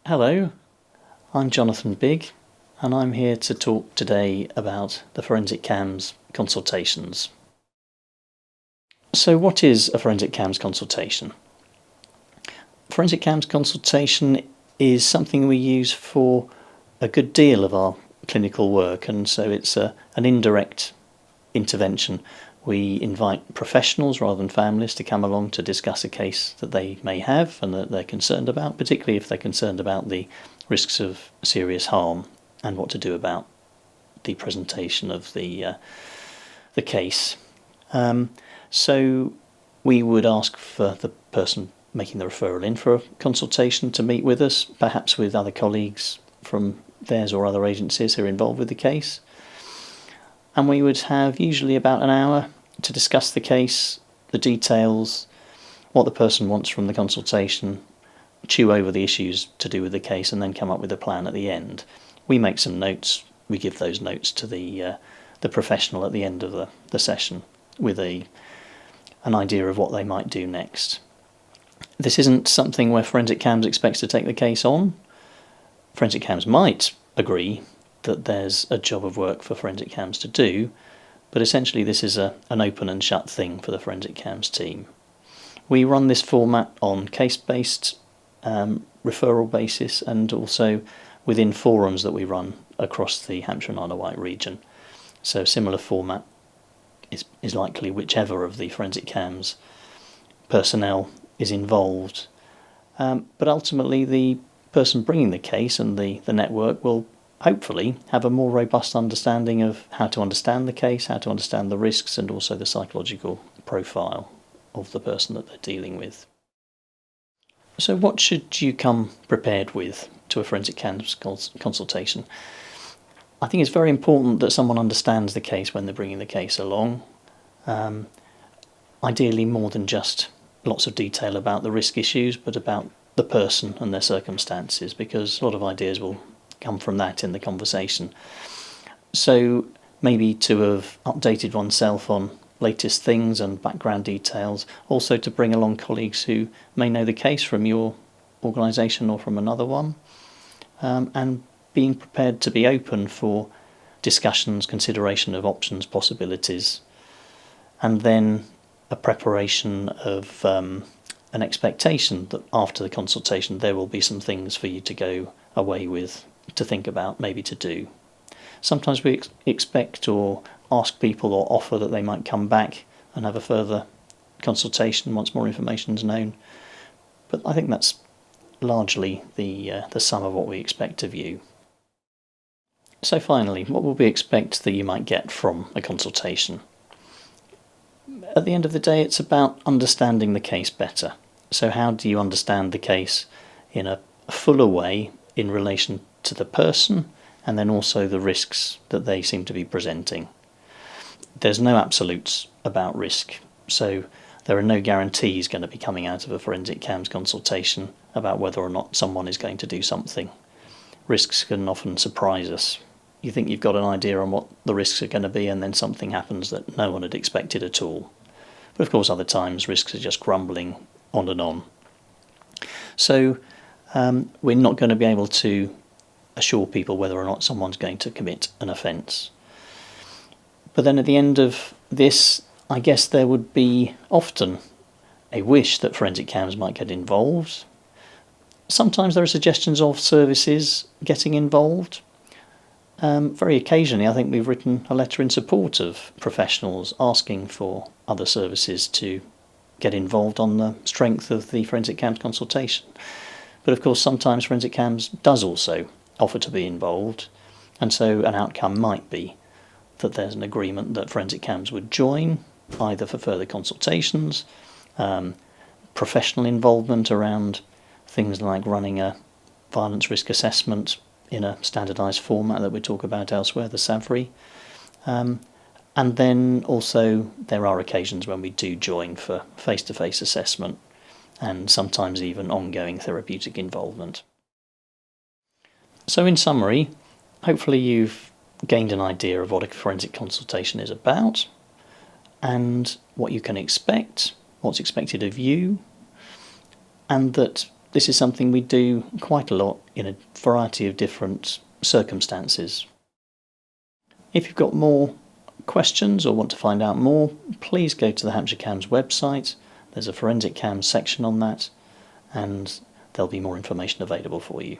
Hello, I'm Jonathan Bigg, and I'm here to talk today about the Forensic CAMHS consultations. So what is a Forensic CAMHS consultation? Forensic CAMHS consultation is something we use for a good deal of our clinical work, and so it's an indirect intervention. We invite professionals rather than families to come along to discuss a case that they may have and that they're concerned about, particularly if they're concerned about the risks of serious harm and what to do about the presentation of the case. So we would ask for the person making the referral in for a consultation to meet with us, perhaps with other colleagues from theirs or other agencies who are involved with the case. And we would have usually about an hour to discuss the case, the details, what the person wants from the consultation, chew over the issues to do with the case, and then come up with a plan at the end. We make some notes. We give those notes to the professional at the end of the session with an idea of what they might do next. This isn't something where Forensic CAMHS expects to take the case on. Forensic CAMHS might agree that there's a job of work for Forensic CAMHS to do, but essentially this is an open and shut thing for the Forensic CAMHS team. We run this format on case-based referral basis and also within forums that we run across the Hampshire and Isle of Wight region. So similar format is likely whichever of the Forensic CAMHS personnel is involved. But ultimately the person bringing the case and the network will hopefully have a more robust understanding of how to understand the case, how to understand the risks, and also the psychological profile of the person that they're dealing with. So what should you come prepared with to a Forensic CAMHS consultation? I think it's very important that someone understands the case when they're bringing the case along. Ideally more than just lots of detail about the risk issues, but about the person and their circumstances, because a lot of ideas will come from that in the conversation. So maybe to have updated oneself on latest things and background details, also to bring along colleagues who may know the case from your organisation or from another one, and being prepared to be open for discussions, consideration of options, possibilities, and then a preparation of an expectation that after the consultation there will be some things for you to go away with, to think about, maybe to do. Sometimes we expect or ask people or offer that they might come back and have a further consultation once more information is known, but I think that's largely the sum of what we expect of you. So finally, what will we expect that you might get from a consultation? At the end of the day, it's about understanding the case better. So how do you understand the case in a fuller way in relation to the person and then also the risks that they seem to be presenting? There's no absolutes about risk, so there are no guarantees going to be coming out of a Forensic CAMHS consultation about whether or not someone is going to do something. Risks can often surprise us. You think you've got an idea on what the risks are going to be, and then something happens that no one had expected at all. But of course other times risks are just grumbling on and on. So we're not going to be able to assure people whether or not someone's going to commit an offence. But then at the end of this, I guess there would be often a wish that Forensic CAMHS might get involved. Sometimes there are suggestions of services getting involved. Very occasionally I think we've written a letter in support of professionals asking for other services to get involved on the strength of the Forensic CAMHS consultation. But of course sometimes Forensic CAMHS does also offer to be involved, and so an outcome might be that there's an agreement that Forensic CAMHS would join, either for further consultations, professional involvement around things like running a violence risk assessment in a standardised format that we talk about elsewhere, the SAVRI. And then also there are occasions when we do join for face-to-face assessment and sometimes even ongoing therapeutic involvement. So in summary, hopefully you've gained an idea of what a forensic consultation is about and what you can expect, what's expected of you, and that this is something we do quite a lot in a variety of different circumstances. If you've got more questions or want to find out more, please go to the Hampshire CAMHS website. There's a Forensic CAMHS section on that, and there'll be more information available for you.